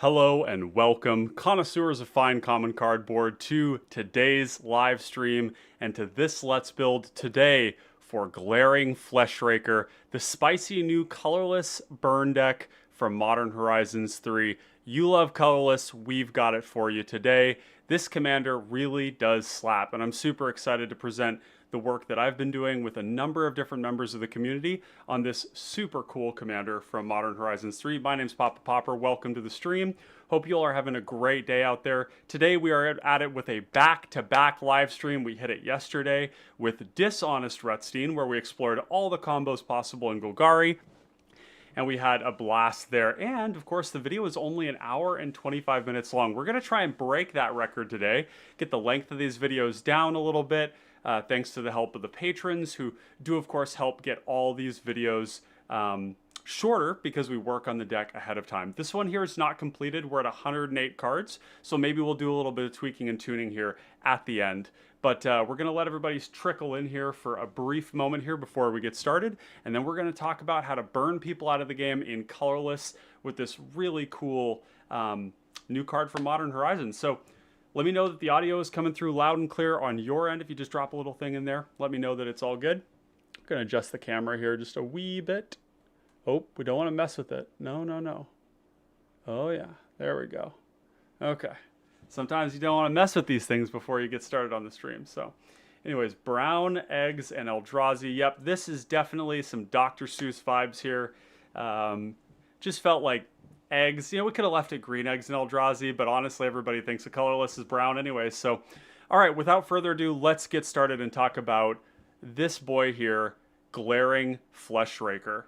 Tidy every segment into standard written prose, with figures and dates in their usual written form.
Hello and welcome, connoisseurs of fine common cardboard, to today's live stream and to this Let's Build today for Glaring FLESHRAKER, the spicy new colorless burn deck from Modern Horizons 3. You love colorless, we've got it for you today. This commander really does slap, and I'm super excited to present the work that I've been doing with a number of different members of the community on this super cool commander from Modern Horizons 3. My name's Papa Popper. Welcome to the stream. Hope you all are having a great day out there. Today we are at it with a back-to-back live stream. We hit it yesterday with Dishonest Retstein, where we explored all the combos possible in Golgari, and we had a blast there. And of course, the video is only an hour and 25 minutes long. We're going to try and break that record today, get the length of these videos down a little bit, thanks to the help of the patrons who do, of course, help get all these videos shorter because we work on the deck ahead of time. This one here is not completed. We're at 108 cards, so maybe we'll do a little bit of tweaking and tuning here at the end. But we're going to let everybody trickle in here for a brief moment here before we get started, and then we're going to talk about how to burn people out of the game in colorless with this really cool new card from Modern Horizons. So let me know that the audio is coming through loud and clear on your end. If you just drop a little thing in there, let me know that it's all good. I'm going to adjust the camera here just a wee bit. Oh, we don't want to mess with it. No. Oh yeah, there we go. Okay. Sometimes you don't want to mess with these things before you get started on the stream. So anyways, brown, eggs, and Eldrazi. Yep, this is definitely some Dr. Seuss vibes here. Just felt like eggs. You know, we could have left it green eggs and Eldrazi, but honestly, everybody thinks the colorless is brown anyway. So, all right, without further ado, let's get started and talk about this boy here, Glaring FLESHRAKER.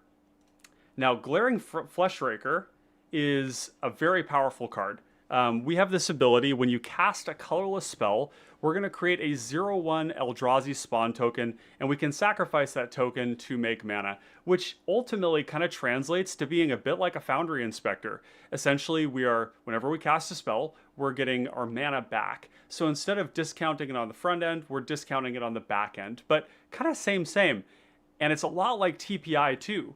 Now, Glaring FLESHRAKER is a very powerful card. We have this ability, when you cast a colorless spell, we're going to create a 0/1 Eldrazi spawn token, and we can sacrifice that token to make mana, which ultimately kind of translates to being a bit like a Foundry Inspector. Essentially, whenever we cast a spell, we're getting our mana back. So instead of discounting it on the front end, we're discounting it on the back end, but kind of same. And it's a lot like TPI too.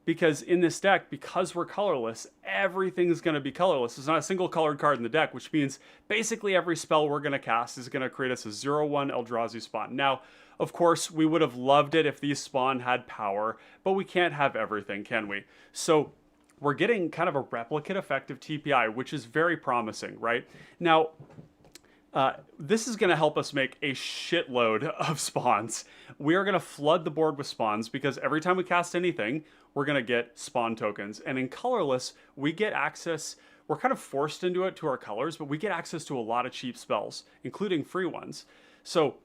Because in this deck, because we're colorless, everything's going to be colorless. There's not a single colored card in the deck, which means basically every spell we're going to cast is going to create us a 0/1 Eldrazi spawn. Now, of course, we would have loved it if these spawn had power, but we can't have everything, can we? So we're getting kind of a replicate effect of TPI, which is very promising, right? Now, this is going to help us make a shitload of spawns. We are going to flood the board with spawns because every time we cast anything, we're going to get spawn tokens. And in colorless, we get access, we're kind of forced into it to our colors, but we get access to a lot of cheap spells, including free ones. So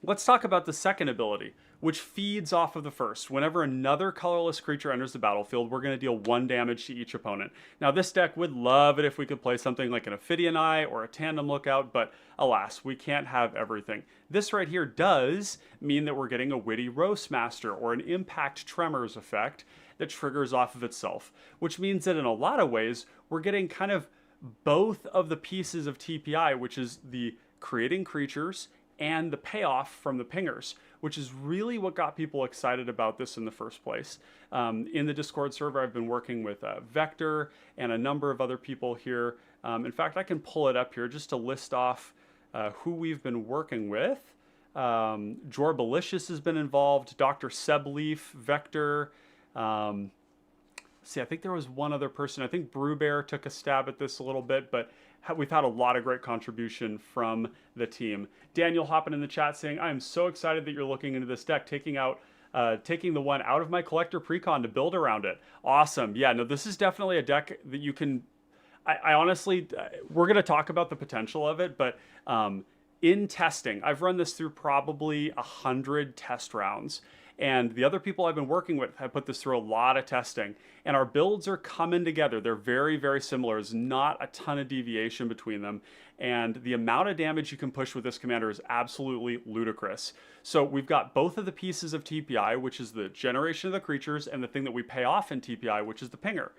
let's talk about the second ability, which feeds off of the first. Whenever another colorless creature enters the battlefield, we're going to deal 1 damage to each opponent. Now, this deck would love it if we could play something like an Ophidian Eye or a Tandem Lookout, but alas, we can't have everything. This right here does mean that we're getting a Witty Roastmaster or an Impact Tremors effect that triggers off of itself, which means that in a lot of ways, we're getting kind of both of the pieces of TPI, which is the creating creatures and the payoff from the pingers, which is really what got people excited about this in the first place. In the Discord server, I've been working with Vector and a number of other people here. In fact, I can pull it up here just to list off who we've been working with. Jorbalicious has been involved, Dr. Sebleaf, Vector. I think there was one other person. I think Brewbear took a stab at this a little bit, but we've had a lot of great contribution from the team. Daniel hopping in the chat saying, I am so excited that you're looking into this deck, taking the one out of my collector precon to build around it. Awesome. Yeah, no, this is definitely a deck that you can, I honestly, we're going to talk about the potential of it, but in testing, I've run this through probably 100 test rounds. And the other people I've been working with have put this through a lot of testing. And our builds are coming together. They're very, very similar. There's not a ton of deviation between them. And the amount of damage you can push with this commander is absolutely ludicrous. So we've got both of the pieces of TPI, which is the generation of the creatures, and the thing that we pay off in TPI, which is the pinger.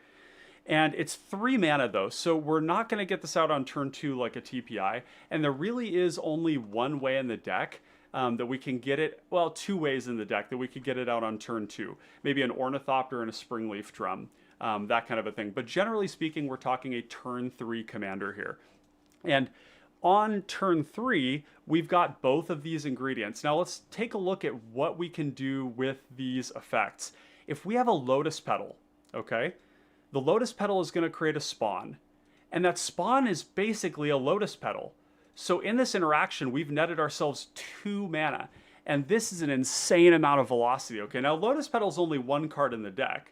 And it's 3 mana though, so we're not going to get this out on turn 2 like a TPI. And there really is only one way in the deck that we can get it, well, 2 ways in the deck that we could get it out on turn 2. Maybe an Ornithopter and a Springleaf Drum. that kind of a thing. But generally speaking, we're talking a turn 3 commander here. And on turn 3, we've got both of these ingredients. Now let's take a look at what we can do with these effects. If we have a lotus petal, okay, the lotus petal is going to create a spawn. And that spawn is basically a lotus petal. So in this interaction, we've netted ourselves 2 mana. And this is an insane amount of velocity. Okay, now lotus petal is only 1 card in the deck.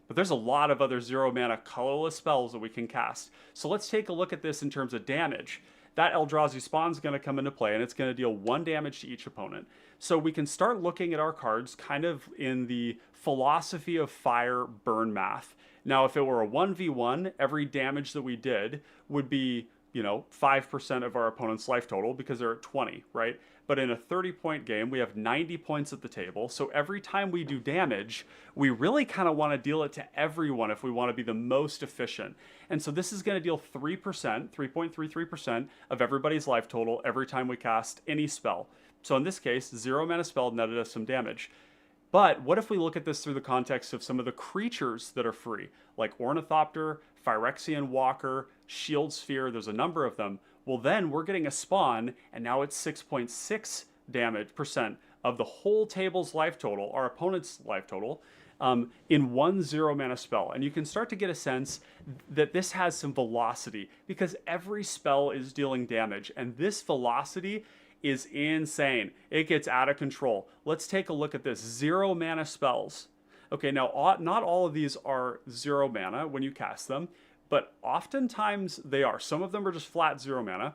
But there's a lot of other 0 mana colorless spells that we can cast. So let's take a look at this in terms of damage. That Eldrazi spawn is going to come into play, and it's going to deal 1 damage to each opponent. So we can start looking at our cards kind of in the philosophy of fire burn math. Now, if it were a 1v1, every damage that we did would be, 5% of our opponent's life total because they're at 20, right? But in a 30-point game, we have 90 points at the table. So every time we do damage, we really kind of want to deal it to everyone if we want to be the most efficient. And so this is going to deal 3%, 3.33% of everybody's life total every time we cast any spell. So in this case, 0 mana spell netted us some damage. But what if we look at this through the context of some of the creatures that are free, like Ornithopter, Phyrexian Walker, Shield Sphere, there's a number of them. Well, then we're getting a spawn, and now it's 6.6% damage of the whole table's life total, our opponent's life total, in 1 0 mana spell. And you can start to get a sense that this has some velocity because every spell is dealing damage, and this velocity is insane. It gets out of control. Let's take a look at this. 0 mana spells. Okay, now not all of these are 0 mana when you cast them, but oftentimes they are. Some of them are just flat 0 mana,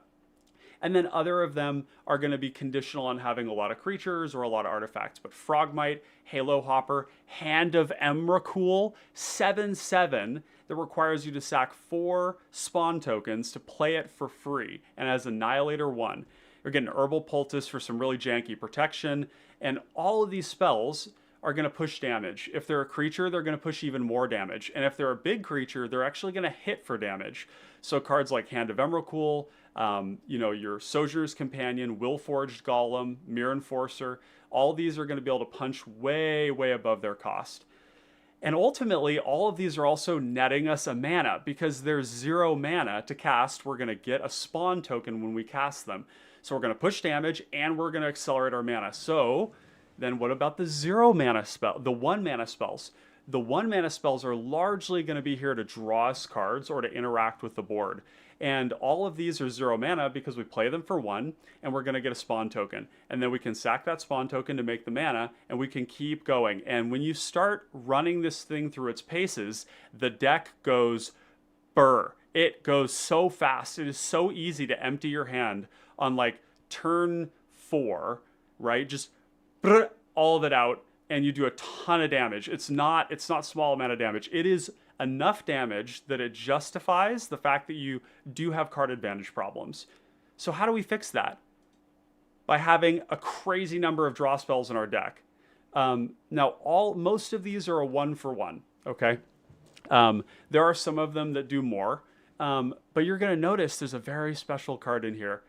and then other of them are going to be conditional on having a lot of creatures or a lot of artifacts. But Frogmite, Halo Hopper, Hand of Emrakul, 7/7 that requires you to sack 4 spawn tokens to play it for free, and as Annihilator 1. You're getting Herbal Poultice for some really janky protection, and all of these spells are going to push damage. If they're a creature, they're going to push even more damage. And if they're a big creature, they're actually going to hit for damage. So cards like Hand of Emrakul, your Sojourner's Companion, Willforged Golem, Mirror Enforcer, all these are going to be able to punch way, way above their cost. And ultimately, all of these are also netting us a mana because there's 0 mana to cast. We're going to get a spawn token when we cast them. So we're going to push damage and we're going to accelerate our mana. So then what about the 0 mana spell, the 1 mana spells? The 1 mana spells are largely going to be here to draw us cards or to interact with the board. And all of these are 0 mana because we play them for 1 and we're going to get a spawn token. And then we can sack that spawn token to make the mana and we can keep going. And when you start running this thing through its paces, the deck goes burr. It goes so fast. It is so easy to empty your hand on like turn 4, right? Just all of it out and you do a ton of damage. It's not small amount of damage. It is enough damage that it justifies the fact that you do have card advantage problems. So how do we fix that? By having a crazy number of draw spells in our deck. Now most of these are a 1-for-1, okay? There are some of them that do more, but you're gonna notice there's a very special card in here.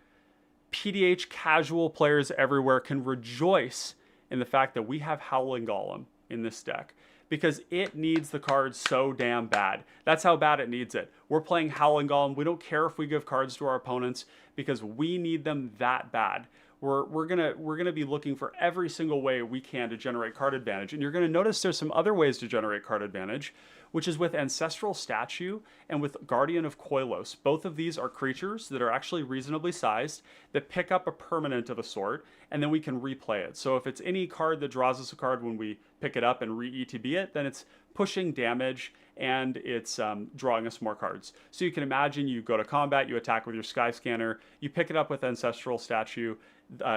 PDH casual players everywhere can rejoice in the fact that we have Howling Golem in this deck because it needs the card so damn bad. That's how bad it needs it. We're playing Howling Golem. We don't care if we give cards to our opponents because we need them that bad. We're gonna be looking for every single way we can to generate card advantage. And you're gonna notice there's some other ways to generate card advantage, which is with Ancestral Statue and with Guardian of Koilos. Both of these are creatures that are actually reasonably sized that pick up a permanent of a sort, and then we can replay it. So if it's any card that draws us a card when we pick it up and re-ETB it, then it's pushing damage and it's drawing us more cards. So you can imagine you go to combat, you attack with your Sky Scanner, you pick it up with Ancestral Statue,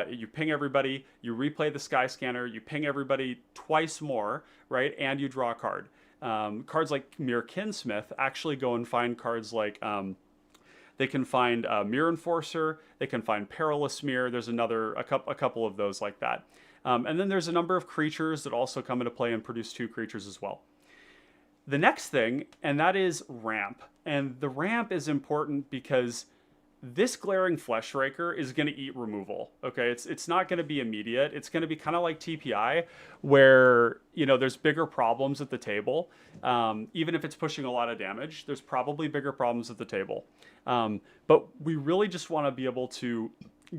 you ping everybody, you replay the Sky Scanner, you ping everybody twice more, right? And you draw a card. Cards like Mere Kinsmith actually go and find cards like, they can find Mirror Enforcer, they can find Perilous Mirror, there's a couple of those like that. And then there's a number of creatures that also come into play and produce 2 creatures as well. The next thing, and that is ramp. And the ramp is important because This glaring FLESHRAKER is going to eat removal. Okay, it's not going to be immediate. It's going to be kind of like TPI, where there's bigger problems at the table. Even if it's pushing a lot of damage, there's probably bigger problems at the table. But we really just want to be able to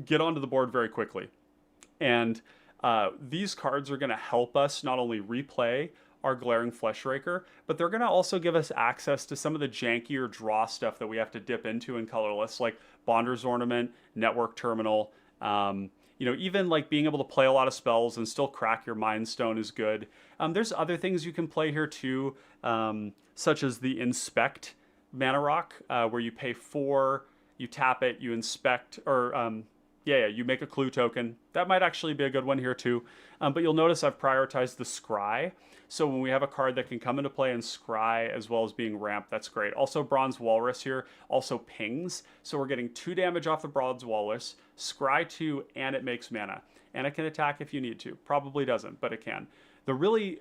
get onto the board very quickly, and these cards are going to help us not only replay our glaring FLESHRAKER, but they're going to also give us access to some of the jankier draw stuff that we have to dip into in Colorless, like Bonder's Ornament, Network Terminal. Even like being able to play a lot of spells and still crack your Mind Stone is good. There's other things you can play here too, such as the Inspect mana rock, where you pay 4, you tap it, you inspect, or you make a clue token. That might actually be a good one here too. But you'll notice I've prioritized the Scry. So when we have a card that can come into play and Scry as well as being ramped, that's great. Also Bronze Walrus here, also pings. So we're getting 2 damage off the Bronze Walrus, Scry 2, and it makes mana. And it can attack if you need to. Probably doesn't, but it can. The really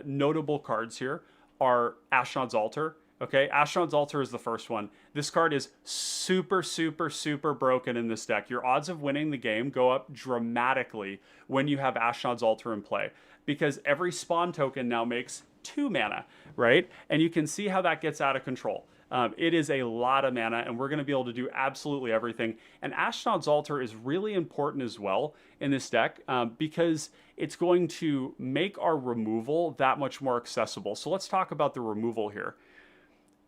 notable cards here are Ashnod's Altar. Okay, Ashnod's Altar is the first one. This card is super, super, super broken in this deck. Your odds of winning the game go up dramatically when you have Ashnod's Altar in play, because every spawn token now makes 2 mana, right? And you can see how that gets out of control. It is a lot of mana, and we're going to be able to do absolutely everything. And Ashnod's Altar is really important as well in this deck, because it's going to make our removal that much more accessible. So let's talk about the removal here.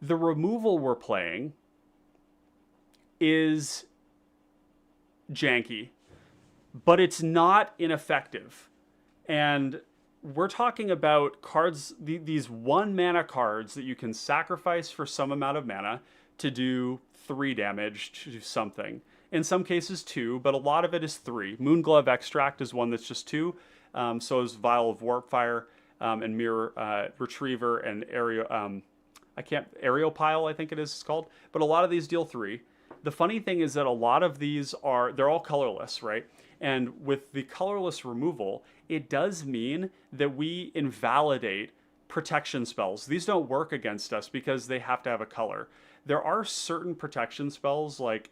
The removal we're playing is janky, but it's not ineffective. And we're talking about cards, these 1 mana cards that you can sacrifice for some amount of mana to do 3 damage to something. In some cases 2, but a lot of it is 3. Moonglove Extract is one that's just 2. So is Vial of Warpfire, and Mirror Retriever and Aeropile, I think it's called. But a lot of these deal 3. The funny thing is that a lot of these they're all colorless, right? And with the colorless removal, it does mean that we invalidate protection spells. These don't work against us because they have to have a color. There are certain protection spells like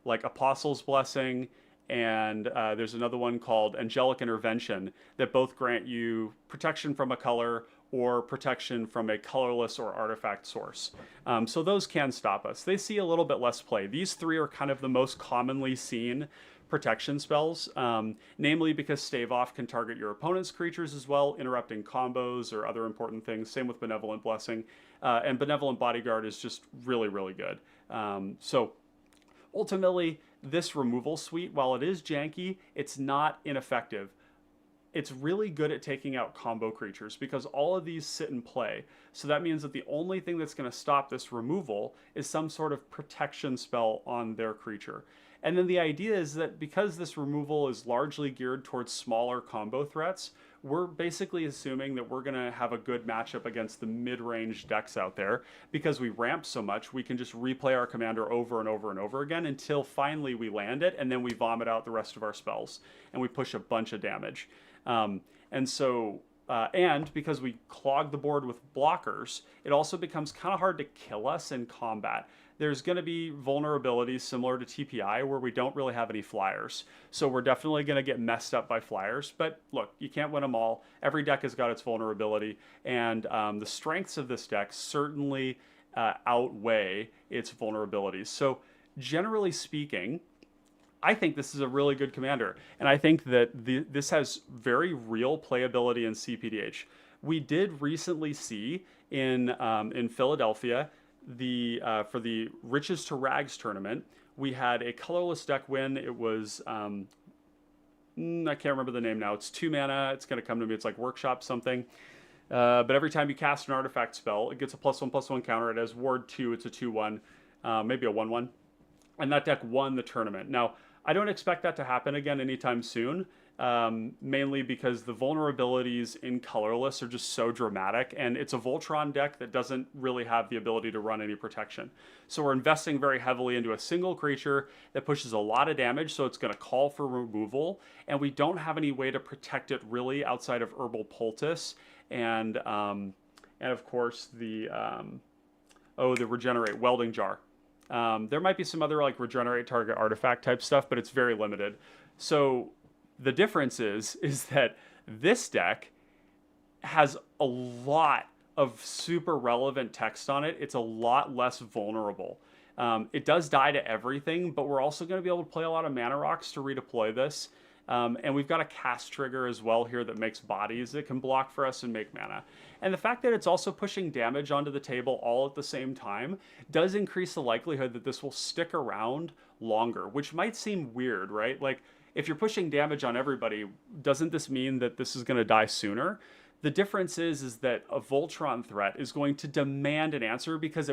Apostle's Blessing, and there's another one called Angelic Intervention that both grant you protection from a color or protection from a colorless or artifact source. So those can stop us. They see a little bit less play. These 3 are kind of the most commonly seen protection spells, namely because Stave Off can target your opponent's creatures as well, interrupting combos or other important things. Same with Benevolent Blessing. And Benevolent Bodyguard is just really, really good. So ultimately, this removal suite, while it is janky, it's not ineffective. It's really good at taking out combo creatures because all of these sit in play. So that means that the only thing that's going to stop this removal is some sort of protection spell on their creature. And then the idea is that because this removal is largely geared towards smaller combo threats, we're basically assuming that we're going to have a good matchup against the mid-range decks out there. Because we ramp so much, we can just replay our commander over and over and over again until finally we land it, and then we vomit out the rest of our spells, and we push a bunch of damage. And because we clog the board with blockers, it also becomes kind of hard to kill us in combat. There's going to be vulnerabilities similar to TPI where we don't really have any flyers. So we're definitely going to get messed up by flyers. But look, you can't win them all. Every deck has got its vulnerability. And the strengths of this deck certainly outweigh its vulnerabilities. So generally speaking, I think this is a really good commander. And I think that this has very real playability in cPDH. We did recently see in Philadelphia, for the Riches to Rags tournament, we had a colorless deck win. It was, I can't remember the name now. It's 2 mana. It's going to come to me. It's like Workshop something. But every time you cast an artifact spell, it gets a +1/+1 counter. It has Ward 2. It's a 2/1, maybe a 1/1. And that deck won the tournament. Now, I don't expect that to happen again anytime soon, mainly because the vulnerabilities in colorless are just so dramatic, and it's a Voltron deck that doesn't really have the ability to run any protection. So we're investing very heavily into a single creature that pushes a lot of damage, so it's going to call for removal, and we don't have any way to protect it really outside of Herbal Poultice and of course the Regenerate Welding Jar. There might be some other like regenerate target artifact type stuff, but it's very limited. So the difference is that this deck has a lot of super relevant text on it. It's a lot less vulnerable. It does die to everything, but we're also going to be able to play a lot of mana rocks to redeploy this. And we've got a cast trigger as well here that makes bodies that can block for us and make mana. And the fact that it's also pushing damage onto the table all at the same time does increase the likelihood that this will stick around longer, which might seem weird, right? Like, if you're pushing damage on everybody, doesn't this mean that this is going to die sooner? The difference is that a Voltron threat is going to demand an answer because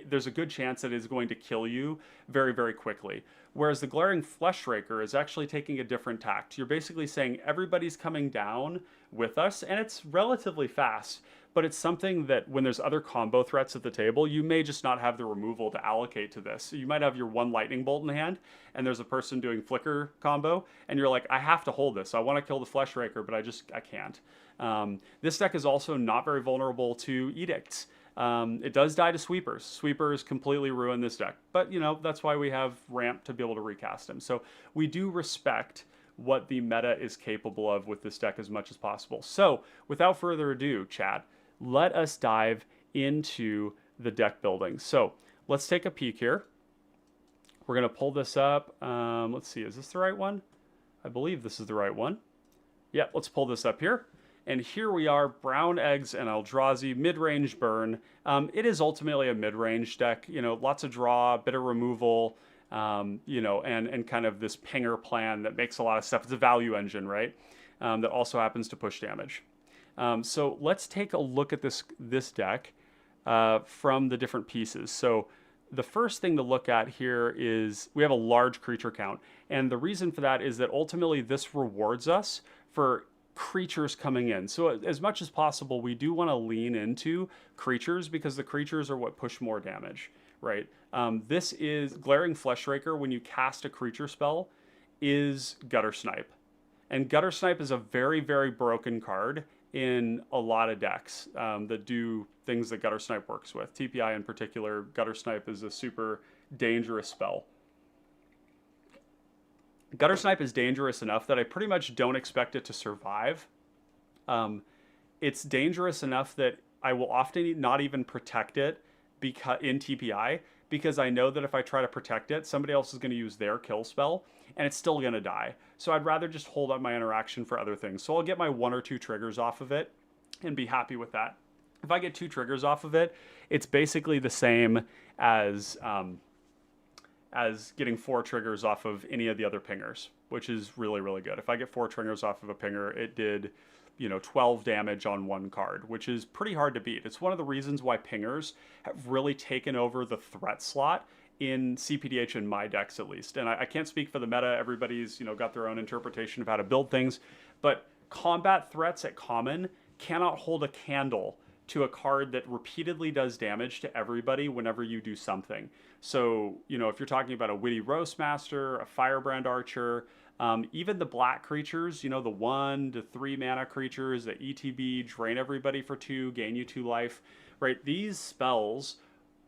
there's a good chance that it is going to kill you very, very quickly. Whereas the Glaring FLESHRAKER is actually taking a different tact. You're basically saying everybody's coming down with us, and it's relatively fast, but it's something that when there's other combo threats at the table, you may just not have the removal to allocate to this. So you might have your one lightning bolt in hand, and there's a person doing flicker combo, and you're like, I have to hold this. I want to kill the FLESHRAKER, but I can't. This deck is also not very vulnerable to edicts. It does die to sweepers. Sweepers completely ruin this deck, but you know, that's why we have ramp to be able to recast him. So we do respect what the meta is capable of with this deck as much as possible. So without further ado, chat, let us dive into the deck building. So let's take a peek here. We're going to pull this up. Let's see, is this the right one? I believe this is the right one. Yeah, let's pull this up here. And here we are, Brown Eggs and Eldrazi, mid-range burn. It is ultimately a mid-range deck, you know, lots of draw, bit of removal, you know, and kind of this pinger plan that makes a lot of stuff. It's a value engine, right? That also happens to push damage. So let's take a look at this deck from the different pieces. So the first thing to look at here is we have a large creature count. And the reason for that is that ultimately this rewards us for creatures coming in. So as much as possible, we do want to lean into creatures because the creatures are what push more damage, right? This is Glaring FLESHRAKER. When you cast a creature spell, is Gutter Snipe. And Gutter Snipe is a very, very broken card in a lot of decks that do things that Gutter Snipe works with. TPI in particular, Gutter Snipe is a super dangerous spell. Gutter Snipe is dangerous enough that I pretty much don't expect it to survive. It's dangerous enough that I will often not even protect it in TPI because I know that if I try to protect it, somebody else is going to use their kill spell and it's still going to die. So I'd rather just hold up my interaction for other things. So I'll get my 1 or 2 triggers off of it and be happy with that. If I get 2 triggers off of it, it's basically the same as getting 4 triggers off of any of the other pingers, which is really, really good. If I get 4 triggers off of a pinger, it did, you know, 12 damage on 1 card, which is pretty hard to beat. It's one of the reasons why pingers have really taken over the threat slot in cPDH in my decks, at least. And I can't speak for the meta. Everybody's, you know, got their own interpretation of how to build things, but combat threats at common cannot hold a candle to a card that repeatedly does damage to everybody whenever you do something. So, you know, if you're talking about a Witty Roastmaster, a Firebrand Archer, even the black creatures, you know, the 1 to 3 mana creatures that ETB, drain everybody for 2, gain you 2 life, right? These spells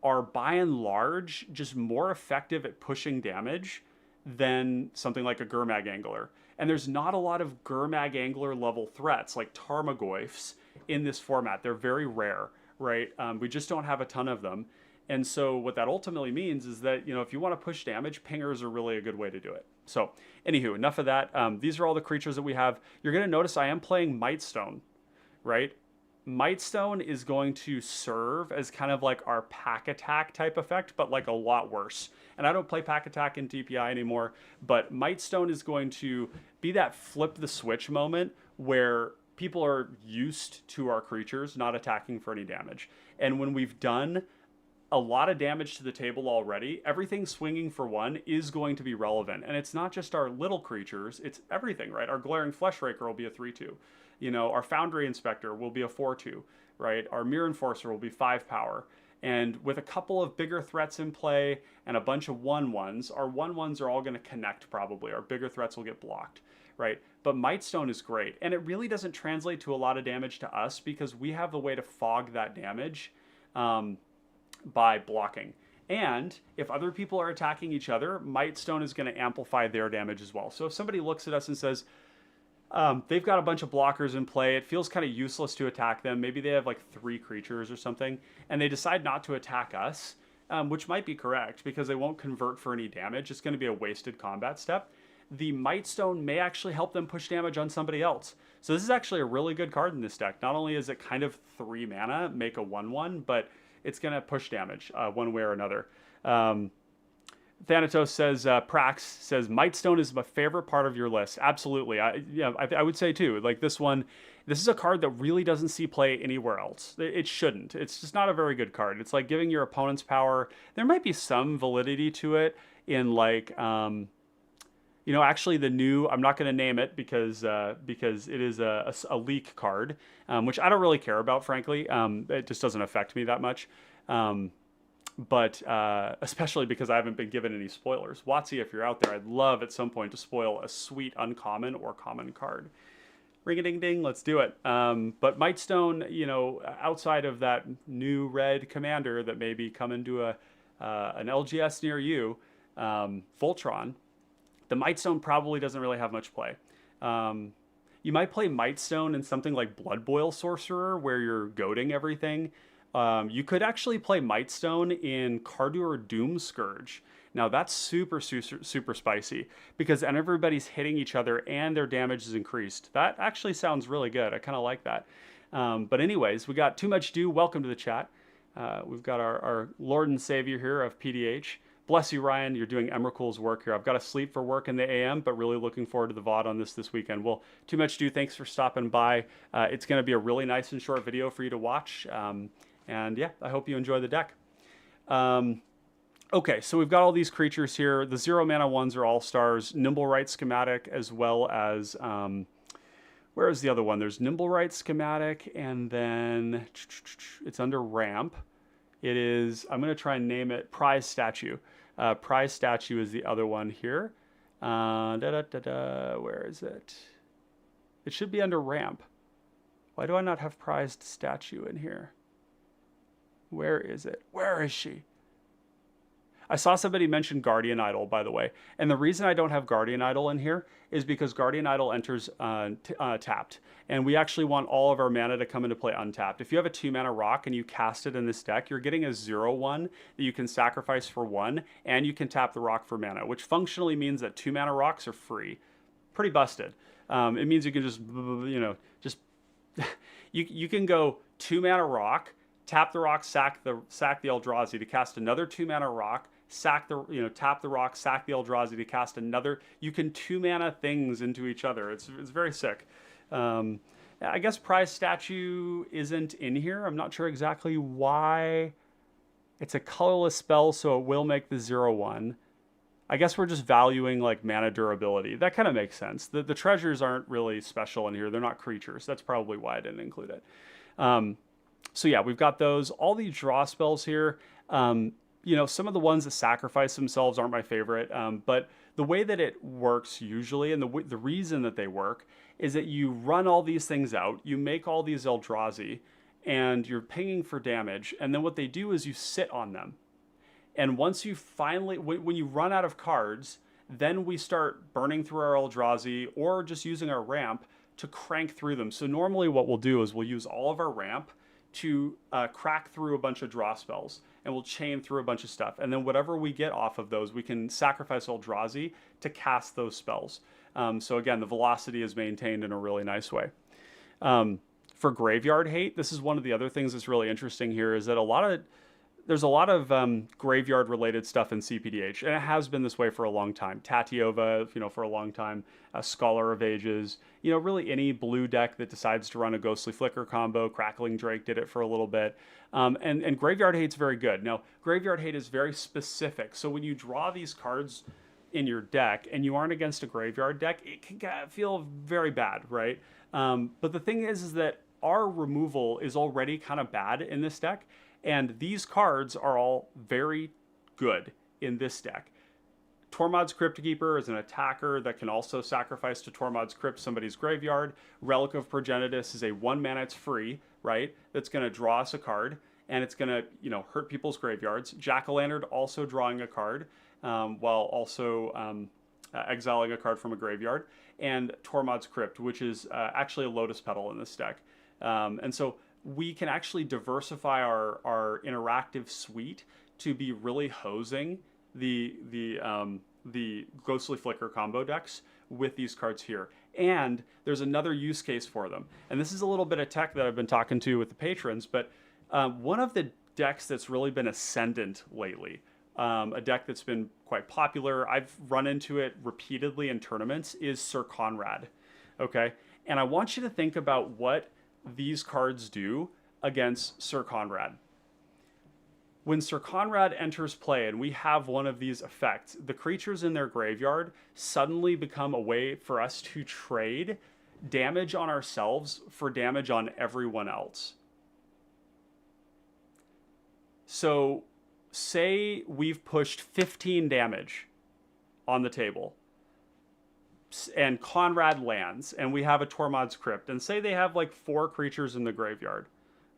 are by and large just more effective at pushing damage than something like a Gurmag Angler. And there's not a lot of Gurmag Angler level threats like Tarmogoyfs in this format. They're very rare, right? We just don't have a ton of them. And so what that ultimately means is that, you know, if you want to push damage, pingers are really a good way to do it. So anywho, enough of that. These are all the creatures that we have. You're going to notice I am playing Mightstone, right? Mightstone is going to serve as kind of like our pack attack type effect, but like a lot worse. And I don't play pack attack in DPI anymore, but Mightstone is going to be that flip the switch moment where people are used to our creatures not attacking for any damage. And when we've done a lot of damage to the table already, everything swinging for 1 is going to be relevant. And it's not just our little creatures, it's everything, right? Our Glaring FLESHRAKER will be a 3/2. You know, our Foundry Inspector will be a 4/2, right? Our Mirror Enforcer will be 5 power. And with a couple of bigger threats in play and a bunch of 1/1s, our 1/1s are all going to connect probably. Our bigger threats will get blocked, right? But Mightstone is great. And it really doesn't translate to a lot of damage to us because we have the way to fog that damage by blocking. And if other people are attacking each other, Mightstone is going to amplify their damage as well. So if somebody looks at us and says, they've got a bunch of blockers in play, it feels kind of useless to attack them, maybe they have like 3 creatures or something, and they decide not to attack us, which might be correct because they won't convert for any damage, it's going to be a wasted combat step, the Mightstone may actually help them push damage on somebody else. So this is actually a really good card in this deck. Not only is it kind of 3 mana, make a 1/1, but it's going to push damage one way or another. Thanatos says, Prax says, Mightstone is my favorite part of your list. Absolutely. I would say too, like this one, this is a card that really doesn't see play anywhere else. It shouldn't. It's just not a very good card. It's like giving your opponent's power. There might be some validity to it in like, you know, actually the new, I'm not going to name it because it is a leak card, which I don't really care about, frankly. It just doesn't affect me that much. But especially because I haven't been given any spoilers. WotC, if you're out there, I'd love at some point to spoil a sweet uncommon or common card. Ring-a-ding-ding, let's do it. But Mightstone, you know, outside of that new red commander that may be coming to an LGS near you, Voltron, the Mightstone probably doesn't really have much play. You might play Mightstone in something like Blood Boil Sorcerer, where you're goading everything. You could actually play Mightstone in Cardur Doom Scourge. Now that's super spicy because then everybody's hitting each other and their damage is increased. That actually sounds really good. I kind of like that. But anyways, we got Too Much Do. Welcome to the chat. We've got our Lord and Savior here of PDH. Bless you, Ryan. You're doing Emrakul's work here. I've got to sleep for work in the AM, but really looking forward to the VOD on this weekend. Well, Too Much Do, thanks for stopping by. It's going to be a really nice and short video for you to watch. And yeah, I hope you enjoy the deck. Okay, so we've got all these creatures here. The 0 mana ones are all stars. Nimblewright schematic, as well as where is the other one? There's Nimblewright schematic, and then it's under ramp. It is, I'm going to try and name it Prize Statue. Prize Statue is the other one here. Where is it? It should be under ramp. Why do I not have Prized Statue in here? Where is it? Where is she? I saw somebody mention Guardian Idol, by the way. And the reason I don't have Guardian Idol in here is because Guardian Idol enters tapped. And we actually want all of our mana to come into play untapped. If you have a 2 mana rock and you cast it in this deck, you're getting a 0/1 that you can sacrifice for 1, and you can tap the rock for mana, which functionally means that 2 mana rocks are free. Pretty busted. It means you can just, you know, just, you can go 2 mana rock, tap the rock, sack the Eldrazi to cast another 2 mana rock, tap the rock, sack the Eldrazi to cast another. You can 2 mana things into each other. It's very sick. I guess Prize Statue isn't in here. I'm not sure exactly why. It's a colorless spell, so it will make the 0/1. I guess we're just valuing like mana durability. That kind of makes sense. The treasures aren't really special in here. They're not creatures. That's probably why I didn't include it. So yeah, we've got those. All these draw spells here. You know, some of the ones that sacrifice themselves aren't my favorite, but the way that it works usually, and the reason that they work, is that you run all these things out, you make all these Eldrazi, and you're pinging for damage, and then what they do is you sit on them. And once you finally, when you run out of cards, then we start burning through our Eldrazi, or just using our ramp to crank through them. So normally what we'll do is we'll use all of our ramp to crack through a bunch of draw spells, and we'll chain through a bunch of stuff. And then whatever we get off of those, we can sacrifice Eldrazi to cast those spells. So again, the velocity is maintained in a really nice way. For Graveyard Hate, this is one of the other things that's really interesting here, is that there's a lot of graveyard related stuff in cPDH, and it has been this way for a long time. Tatiova, you know, for a long time, Scholar of Ages, you know, really any blue deck that decides to run a Ghostly Flicker combo. Crackling Drake did it for a little bit. And Graveyard Hate's very good. Now, Graveyard Hate is very specific. So when you draw these cards in your deck and you aren't against a graveyard deck, it can feel very bad, right? But the thing is that our removal is already kind of bad in this deck. And these cards are all very good in this deck. Tormod's Cryptkeeper is an attacker that can also sacrifice to Tormod's Crypt somebody's graveyard. Relic of Progenitus is a 1 mana, it's free, right? That's going to draw us a card. and it's going to, hurt people's graveyards. Jack-o'-lantern also drawing a card, while also exiling a card from a graveyard, and Tormod's Crypt, which is actually a Lotus Petal in this deck. And so we can actually diversify our interactive suite to be really hosing the Ghostly Flicker combo decks with these cards here. And there's another use case for them. And this is a little bit of tech that I've been talking to with the patrons, but one of the decks that's really been ascendant lately, a deck that's been quite popular, I've run into it repeatedly in tournaments, is Sir Conrad. Okay? And I want you to think about what these cards do against Sir Conrad. When Sir Conrad enters play and we have one of these effects, the creatures in their graveyard suddenly become a way for us to trade damage on ourselves for damage on everyone else. So say we've pushed 15 damage on the table and Conrad lands and we have a Tormod's Crypt, and say they have like 4 creatures in the graveyard,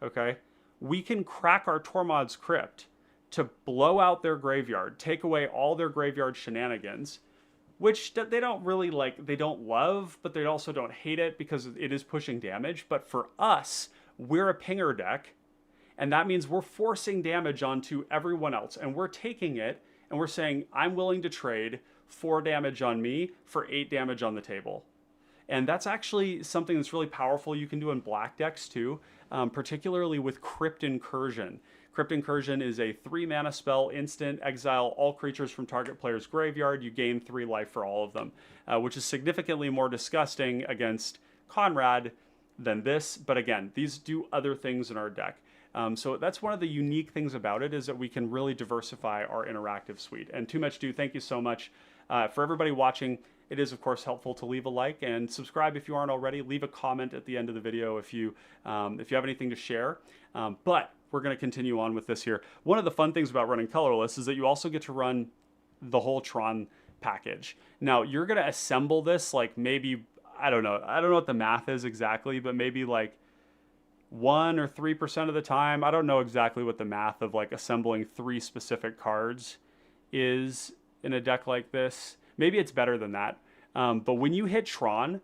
okay? We can crack our Tormod's Crypt to blow out their graveyard, take away all their graveyard shenanigans, which they don't really like, they don't love, but they also don't hate it because it is pushing damage. But for us, we're a pinger deck, and that means we're forcing damage onto everyone else, and we're taking it and we're saying, I'm willing to trade 4 damage on me for 8 damage on the table. And that's actually something that's really powerful you can do in black decks too, particularly with Crypt Incursion. Crypt Incursion is a 3-mana spell, instant, exile all creatures from target player's graveyard. You gain 3 life for all of them, which is significantly more disgusting against Conrad than this. But again, these do other things in our deck. So that's one of the unique things about it, is that we can really diversify our interactive suite. And Too Much Do, thank you so much. For everybody watching, it is, of course, helpful to leave a like and subscribe if you aren't already. Leave a comment at the end of the video if you have anything to share. But we're going to continue on with this here. One of the fun things about running Colorless is that you also get to run the whole Tron package. Now, you're going to assemble this like maybe, I don't know what the math is exactly, but maybe like 1 or 3% of the time. I don't know exactly what the math of like assembling 3 specific cards is in a deck like this. Maybe it's better than that. But when you hit Tron,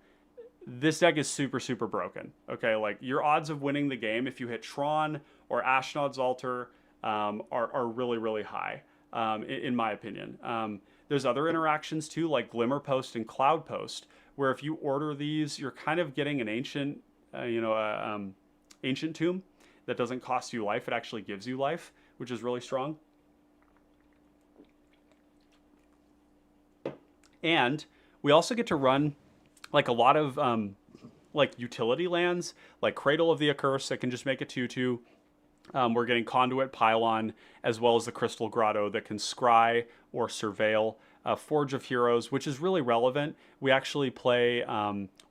this deck is super, super broken. Okay, like your odds of winning the game if you hit Tron or Ashnod's Altar are really, really high, in my opinion. There's other interactions too, like Glimmer Post and Cloud Post, where if you order these, you're kind of getting an ancient, ancient tomb that doesn't cost you life. It actually gives you life, which is really strong. And we also get to run like a lot of like utility lands, like Cradle of the Accursed that can just make a 2/2. We're getting Conduit Pylon, as well as the Crystal Grotto that can scry or surveil. Forge of Heroes, which is really relevant. We actually play,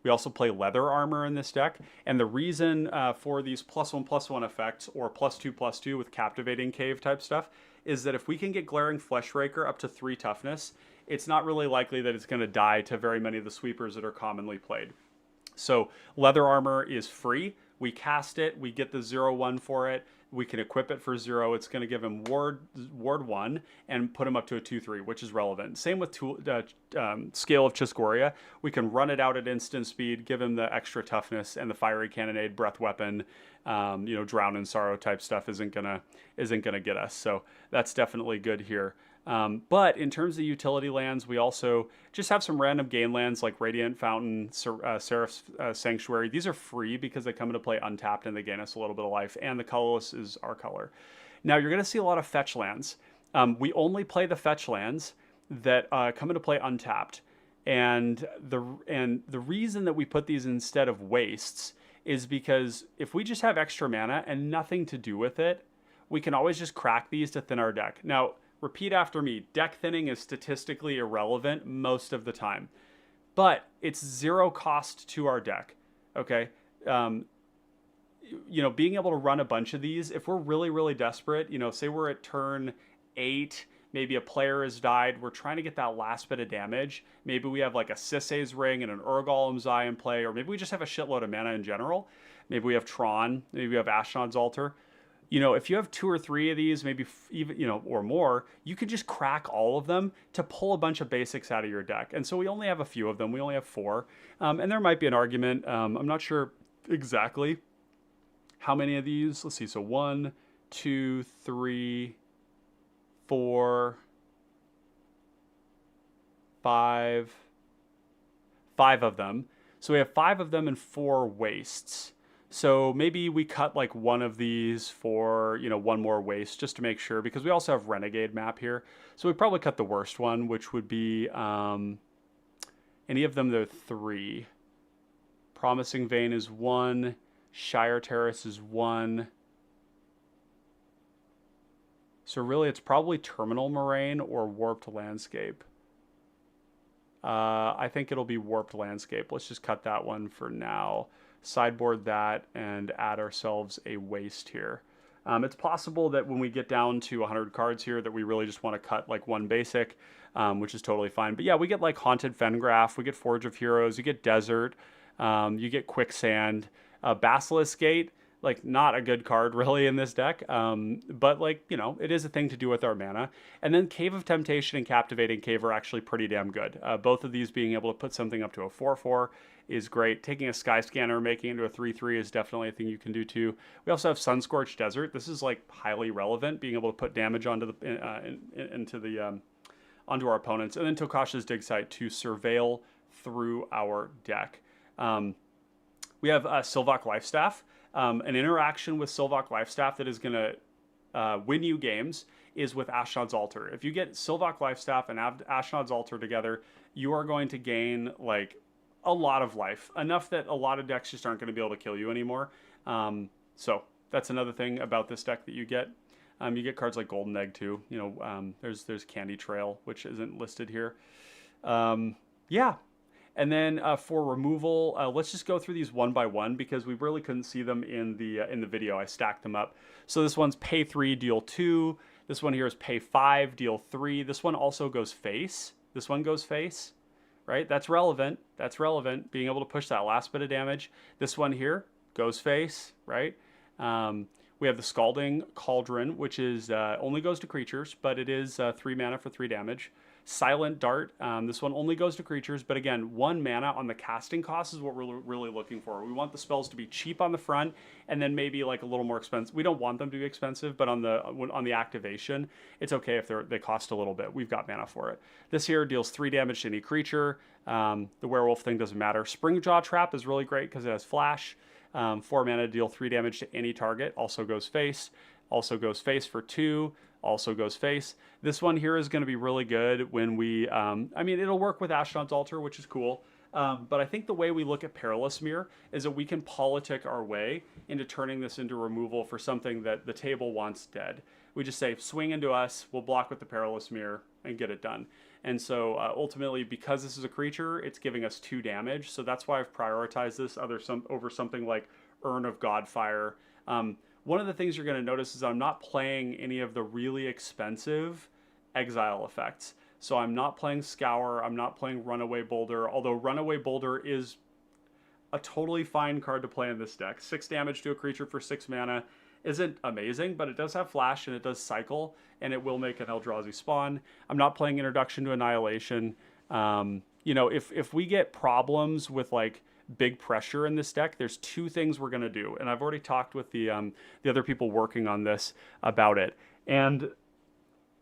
we also play Leather Armor in this deck. And the reason for these +1/+1 effects, or +2/+2 with Captivating Cave type stuff, is that if we can get Glaring Fleshraker up to 3 toughness, it's not really likely that it's going to die to very many of the sweepers that are commonly played. So Leather Armor is free. We cast it, we get the 0/1 for it, we can equip it for 0. It's going to give him ward 1 and put him up to a 2/3, which is relevant. Same with Scale of Chiscoria. We can run it out at instant speed, give him the extra toughness, and the Fiery Cannonade, Breath Weapon, Drown in Sorrow type stuff isn't gonna get us. So that's definitely good here. But in terms of utility lands, we also just have some random gain lands like Radiant Fountain, Seraph's Sanctuary. These are free because they come into play untapped and they gain us a little bit of life, and the colorless is our color. Now, you're going to see a lot of fetch lands. We only play the fetch lands that come into play untapped. And the reason that we put these instead of wastes is because if we just have extra mana and nothing to do with it, we can always just crack these to thin our deck. Now, repeat after me, deck thinning is statistically irrelevant most of the time, but it's 0 cost to our deck, okay? Being able to run a bunch of these, if we're really, really desperate, say we're at turn 8, maybe a player has died, we're trying to get that last bit of damage. Maybe we have like a Sisay's Ring and an Urgolem's Eye in play, or maybe we just have a shitload of mana in general. Maybe we have Tron, maybe we have Ashnod's Altar. you know, if you have 2 or 3 of these, maybe even, you know, or more, you could just crack all of them to pull a bunch of basics out of your deck. And so we only have a few of them. We only have 4. And there might be an argument. I'm not sure exactly how many of these. Let's see. So 1, 2, 3, 4, 5 of them. So we have 5 of them and 4 wastes. So maybe we cut like one of these for, you know, one more waste just to make sure, because we also have Renegade map here. So we probably cut the worst one, which would be any of them. They're 3. Promising Vein is 1. Shire Terrace is 1. So really it's probably Terminal Moraine or Warped Landscape. I think it'll be Warped Landscape. Let's just cut that one for now. Sideboard that and add ourselves a waste here. It's possible that when we get down to 100 cards here that we really just want to cut like one basic, which is totally fine. But yeah, we get like Haunted Fengraf, we get Forge of Heroes, you get Desert, you get Quicksand, Basilisk Gate. Like, not a good card really in this deck, but like, you know, it is a thing to do with our mana. And then Cave of Temptation and Captivating Cave are actually pretty damn good. Both of these being able to put something up to a 4/4 is great. Taking a Sky Scanner, making it into a 3/3 is definitely a thing you can do too. We also have Sunscorched Desert. This is like highly relevant, being able to put damage onto the onto our opponents. And then Tokasha's Dig Site to surveil through our deck. We have Sylvok Lifestaff. An interaction with Sylvok Lifestaff that is going to win you games is with Ashnod's Altar. If you get Sylvok Lifestaff and Ashnod's Altar together, you are going to gain like a lot of life, enough that a lot of decks just aren't going to be able to kill you anymore. So that's another thing about this deck that you get. You get cards like Golden Egg too. You know, there's Candy Trail, which isn't listed here. Yeah. And then for removal, let's just go through these one by one because we really couldn't see them in the video. I stacked them up. So this one's pay 3, deal 2. This one here is pay 5, deal 3. This one also goes face. This one goes face, right? That's relevant. That's relevant. Being able to push that last bit of damage. This one here goes face, right? We have the Scalding Cauldron, which is only goes to creatures, but it is 3 mana for 3 damage. Silent Dart, this one only goes to creatures, but again, 1 mana on the casting cost is what we're really looking for. We want the spells to be cheap on the front, and then maybe like a little more expensive. We don't want them to be expensive, but on the activation, it's okay if they cost a little bit. We've got mana for it. This here deals 3 damage to any creature. The werewolf thing doesn't matter. Springjaw Trap is really great because it has flash. 4 mana, deal 3 damage to any target. Also goes face. Also goes face for 2. Also goes face. This one here is going to be really good when we, I mean, it'll work with Ashnod's Altar, which is cool. But I think the way we look at Perilous Mirror is that we can politic our way into turning this into removal for something that the table wants dead. We just say, swing into us, we'll block with the Perilous Mirror and get it done. And so ultimately, because this is a creature, it's giving us 2 damage. So that's why I've prioritized this over something like Urn of Godfire. One of the things you're going to notice is I'm not playing any of the really expensive exile effects. So I'm not playing Scour, I'm not playing Runaway Boulder, although Runaway Boulder is a totally fine card to play in this deck. 6 damage to a creature for 6 mana isn't amazing, but it does have flash and it does cycle, and it will make an Eldrazi spawn. I'm not playing Introduction to Annihilation. You know, if we get problems with like big pressure in this deck, there's 2 things we're going to do, and I've already talked with the other people working on this about it. And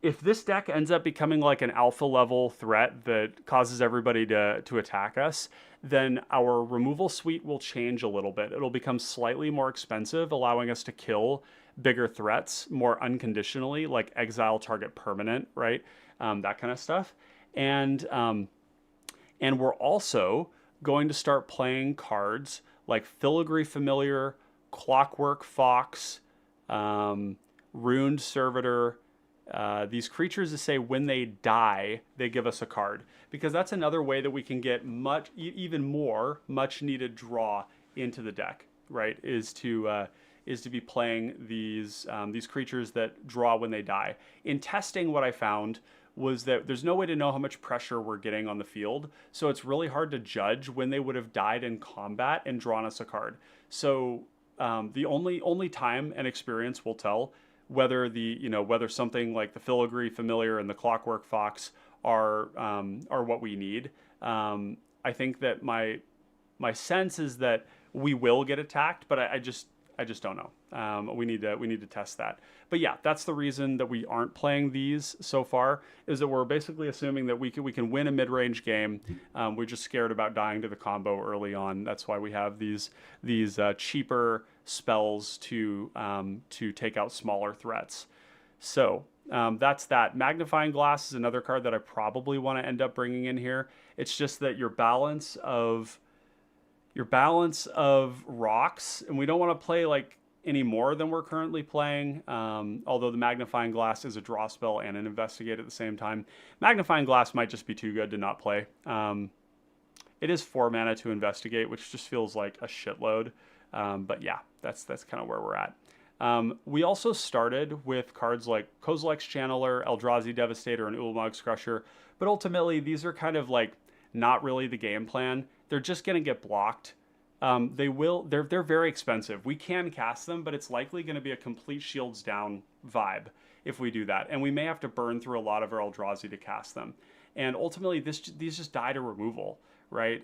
if this deck ends up becoming like an alpha level threat that causes everybody to attack us, then our removal suite will change a little bit. It'll become slightly more expensive, allowing us to kill bigger threats more unconditionally, like exile target permanent, right? That kind of stuff. And we're also going to start playing cards like Filigree Familiar, Clockwork Fox, Ruined Servitor, these creatures that say when they die, they give us a card. Because that's another way that we can get even more much needed draw into the deck, right? Is to be playing these creatures that draw when they die. In testing, what I found was that there's no way to know how much pressure we're getting on the field, so it's really hard to judge when they would have died in combat and drawn us a card. So the only time and experience will tell whether whether something like the Filigree Familiar and the Clockwork Fox are what we need. I think that my sense is that we will get attacked, but I just don't know. We need to test that. But yeah, that's the reason that we aren't playing these so far, is that we're basically assuming that we can win a mid-range game. We're just scared about dying to the combo early on. That's why we have these cheaper spells to take out smaller threats. So that's that. Magnifying Glass is another card that I probably want to end up bringing in here. It's just that your balance of rocks, and we don't want to play like any more than we're currently playing, although the Magnifying Glass is a draw spell and an Investigate at the same time. Magnifying Glass might just be too good to not play. It is 4 mana to Investigate, which just feels like a shitload. But yeah, that's kind of where we're at. We also started with cards like Kozilek's Channeler, Eldrazi Devastator, and Ulamog's Crusher, but ultimately these are kind of like not really the game plan. They're just going to get blocked. They're very expensive. We can cast them, but it's likely going to be a complete shields down vibe if we do that. And we may have to burn through a lot of our Eldrazi to cast them. And ultimately, these just die to removal, right?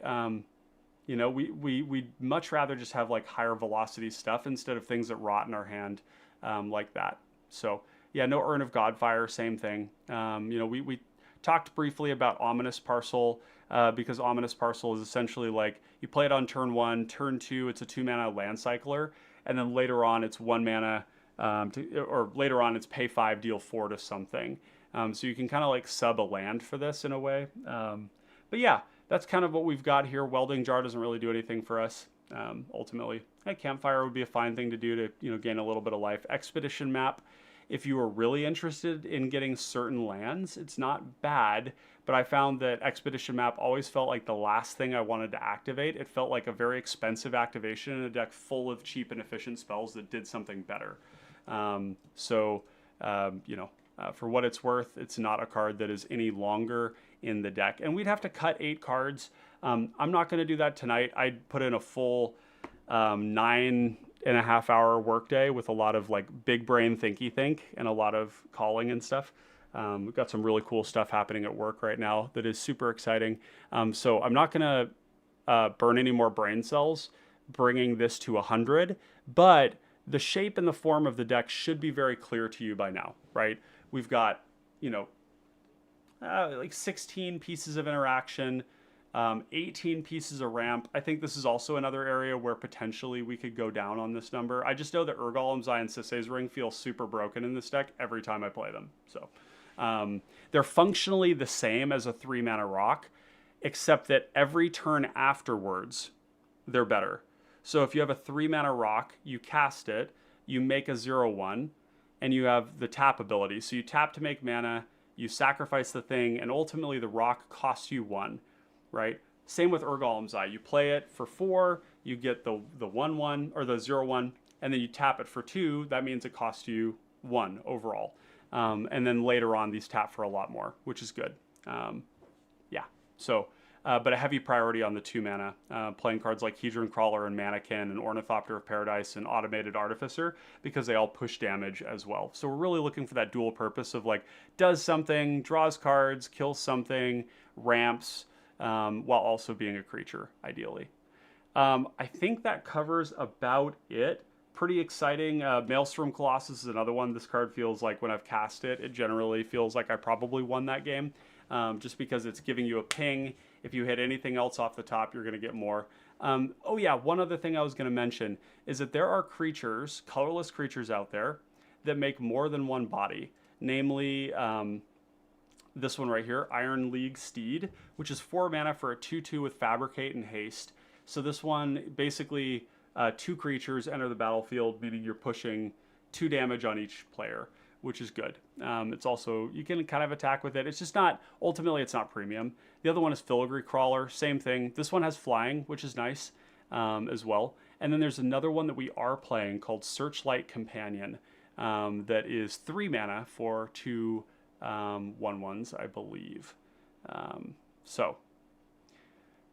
We'd much rather just have like higher velocity stuff instead of things that rot in our hand like that. So yeah, no Urn of Godfire, same thing. We talked briefly about Ominous Parcel, because Ominous Parcel is essentially like you play it on turn 1, turn 2, it's a 2 mana land cycler, and then later on it's 1 mana, or later on it's pay 5, deal 4 to something. So you can kind of like sub a land for this in a way. But yeah, that's kind of what we've got here. Welding Jar doesn't really do anything for us, ultimately. Campfire would be a fine thing to do to gain a little bit of life. Expedition Map, if you are really interested in getting certain lands, it's not bad, but I found that Expedition Map always felt like the last thing I wanted to activate. It felt like a very expensive activation in a deck full of cheap and efficient spells that did something better. For what it's worth, it's not a card that is any longer in the deck. And we'd have to cut 8 cards. I'm not going to do that tonight. I'd put in a full 9.5-hour workday with a lot of like big brain thinky think and a lot of calling and stuff. We've got some really cool stuff happening at work right now that is super exciting. So I'm not going to burn any more brain cells bringing this to 100, but the shape and the form of the deck should be very clear to you by now, right? We've got, like 16 pieces of interaction, 18 pieces of ramp. I think this is also another area where potentially we could go down on this number. I just know that Urgolem's Eye and Sisay's Ring feel super broken in this deck every time I play them. So they're functionally the same as a 3 mana rock, except that every turn afterwards, they're better. So if you have a 3 mana rock, you cast it, you make a 0/1, and you have the tap ability. So you tap to make mana, you sacrifice the thing, and ultimately the rock costs you 1, right? Same with Urgolem's Eye. You play it for 4, you get the 1/1 or the 0/1, and then you tap it for 2. That means it costs you 1 overall. And then later on, these tap for a lot more, which is good. But a heavy priority on the 2 mana, playing cards like Hedron Crawler and Mannequin and Ornithopter of Paradise and Automated Artificer, because they all push damage as well. So we're really looking for that dual purpose of like, does something, draws cards, kills something, ramps, while also being a creature, ideally. I think that covers about it. Pretty exciting. Maelstrom Colossus is another one. This card feels like when I've cast it, it generally feels like I probably won that game, just because it's giving you a ping. If you hit anything else off the top, you're going to get more. Oh yeah, one other thing I was going to mention is that there are creatures, colorless creatures out there that make more than one body. Namely, this one right here, Iron League Steed, which is 4 mana for a 2/2 with Fabricate and Haste. So this one, basically, 2 creatures enter the battlefield, meaning you're pushing 2 damage on each player, which is good. It's also, you can kind of attack with it. It's just not, ultimately it's not premium. The other one is Filigree Crawler, same thing. This one has flying, which is nice as well. And then there's another one that we are playing called Searchlight Companion, that is 3 mana for 2 1/1s, I believe. So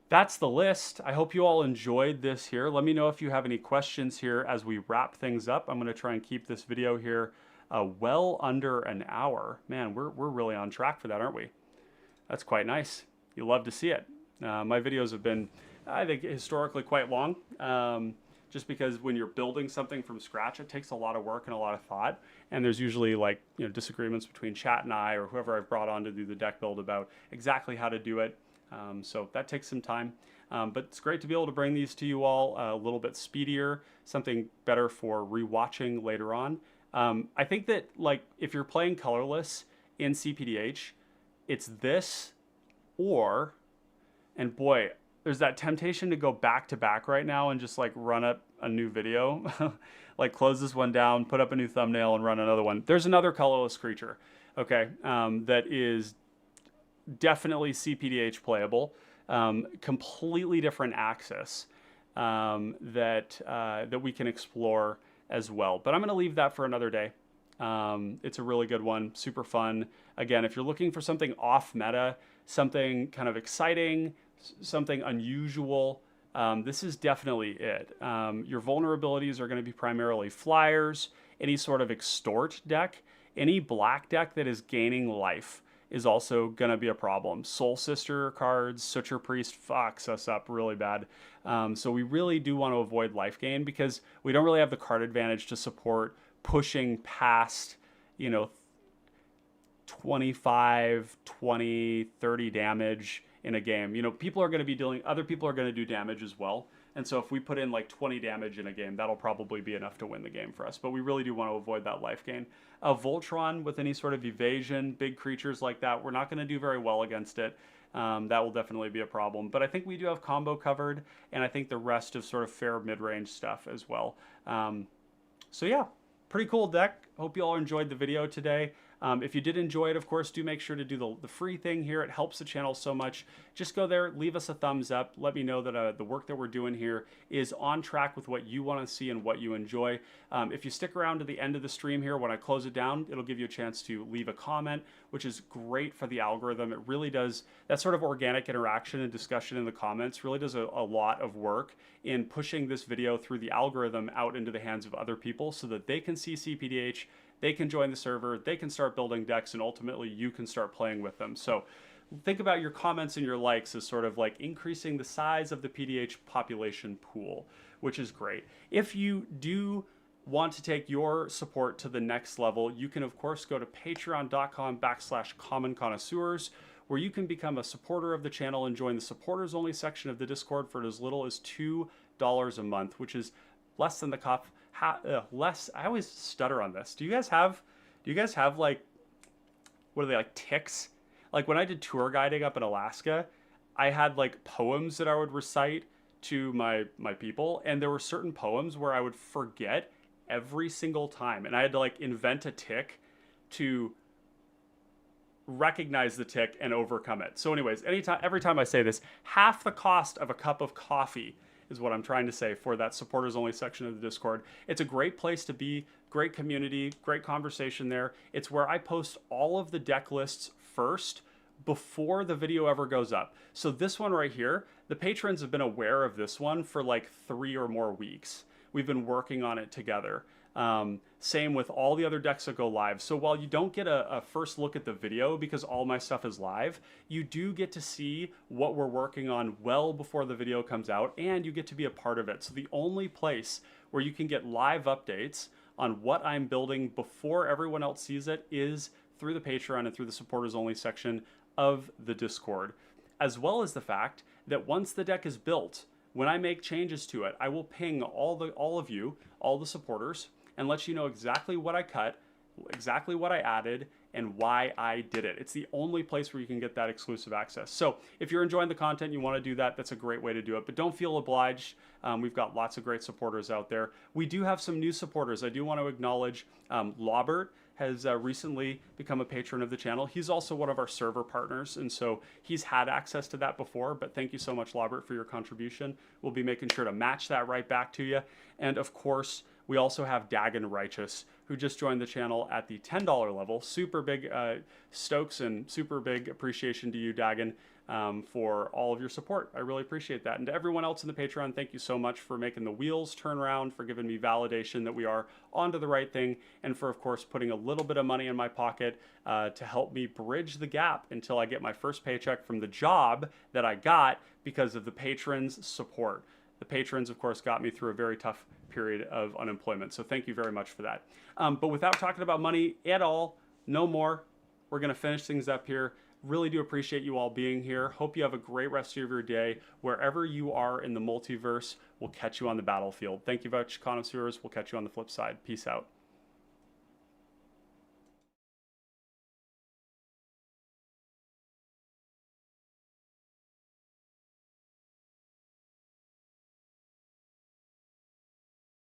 that's the list. I hope you all enjoyed this here. Let me know if you have any questions here as we wrap things up. I'm going to try and keep this video here well under an hour. Man, we're really on track for that, aren't we? That's quite nice. You love to see it. My videos have been, I think, historically quite long, just because when you're building something from scratch, it takes a lot of work and a lot of thought. And there's usually like, disagreements between chat and I or whoever I've brought on to do the deck build about exactly how to do it. So that takes some time, but it's great to be able to bring these to you all a little bit speedier, something better for rewatching later on. I think that like if you're playing colorless in cPDH, it's this or, and boy, there's that temptation to go back to back right now and just like run up a new video, like close this one down, put up a new thumbnail and run another one. There's another colorless creature, okay, that is definitely cPDH playable, completely different axis that we can explore as well. But I'm going to leave that for another day. It's a really good one, super fun. Again, if you're looking for something off meta, something kind of exciting, something unusual, this is definitely it. Your vulnerabilities are going to be primarily flyers, any sort of extort deck, any black deck that is gaining life is also going to be a problem. Soul Sister cards, Suture Priest fucks us up really bad. So we really do want to avoid life gain because we don't really have the card advantage to support pushing past, 25, 20, 30 damage in a game. People are going to be other people are going to do damage as well. And so if we put in like 20 damage in a game, that'll probably be enough to win the game for us. But we really do want to avoid that life gain. Voltron with any sort of evasion, big creatures like that, we're not going to do very well against it. That will definitely be a problem. But I think we do have combo covered, and I think the rest of sort of fair mid-range stuff as well. So yeah, pretty cool deck. Hope you all enjoyed the video today. If you did enjoy it, of course, do make sure to do the free thing here. It helps the channel so much. Just go there, leave us a thumbs up. Let me know that the work that we're doing here is on track with what you want to see and what you enjoy. If you stick around to the end of the stream here, when I close it down, it'll give you a chance to leave a comment, which is great for the algorithm. It really does, that sort of organic interaction and discussion in the comments really does a lot of work in pushing this video through the algorithm out into the hands of other people so that they can see cPDH, they can join the server, they can start building decks, and ultimately you can start playing with them. So think about your comments and your likes as sort of like increasing the size of the PDH population pool, which is great. If you do want to take your support to the next level, you can of course go to patreon.com/commonconnoisseurs, where you can become a supporter of the channel and join the supporters only section of the Discord for as little as $2 a month, which is less than the cost. Less. I always stutter on this. Do you guys have like, what are they, like ticks? Like when I did tour guiding up in Alaska, I had like poems that I would recite to my people, and there were certain poems where I would forget every single time, and I had to like invent a tick to recognize the tick and overcome it. So anyways, every time I say this, half the cost of a cup of coffee is what I'm trying to say for that supporters only section of the Discord. It's a great place to be, great community, great conversation there. It's where I post all of the deck lists first before the video ever goes up. So this one right here, the patrons have been aware of this one for like 3 or more weeks. We've been working on it together. Same with all the other decks that go live. So while you don't get a first look at the video because all my stuff is live, you do get to see what we're working on well before the video comes out, and you get to be a part of it. So the only place where you can get live updates on what I'm building before everyone else sees it is through the Patreon and through the supporters only section of the Discord, as well as the fact that once the deck is built, when I make changes to it, I will ping all of you, all the supporters, and let you know exactly what I cut, exactly what I added, and why I did it. It's the only place where you can get that exclusive access. So if you're enjoying the content, you want to do that, that's a great way to do it. But don't feel obliged. We've got lots of great supporters out there. We do have some new supporters. I do want to acknowledge Lawbert has recently become a patron of the channel. He's also one of our server partners, and so he's had access to that before, but thank you so much, Lawbert, for your contribution. We'll be making sure to match that right back to you. And of course, we also have Dagon Righteous, who just joined the channel at the $10 level. Super big Stokes and super big appreciation to you, Dagon. for all of your support. I really appreciate that. And to everyone else in the Patreon, thank you so much for making the wheels turn around, for giving me validation that we are onto the right thing, and for, of course, putting a little bit of money in my pocket to help me bridge the gap until I get my first paycheck from the job that I got because of the patrons' support. The patrons, of course, got me through a very tough period of unemployment. So thank you very much for that. But without talking about money at all, no more. We're going to finish things up here. Really do appreciate you all being here. Hope you have a great rest of your day. Wherever you are in the multiverse, we'll catch you on the battlefield. Thank you very much, connoisseurs. We'll catch you on the flip side. Peace out.